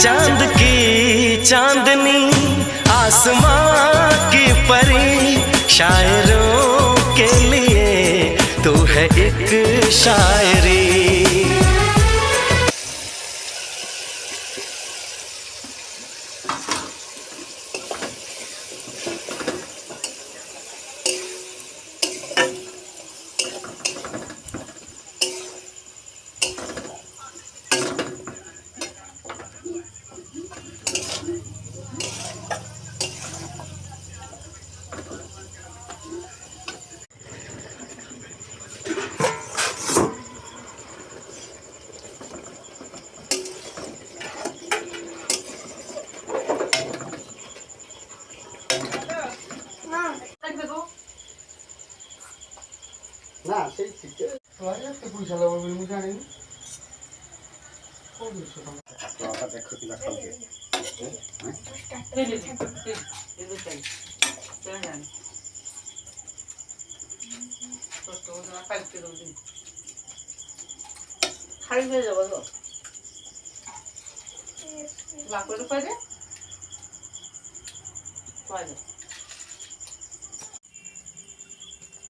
चांद की चांदनी आसमां की परी शायरों के लिए तू है एक शायरी। না সেই ঠিক আছে তো পয়সা লাগাবো আমি জানি না তো আবার দেখো কি লাগবে খালি হয়ে যাবো তো লাখ করে পাই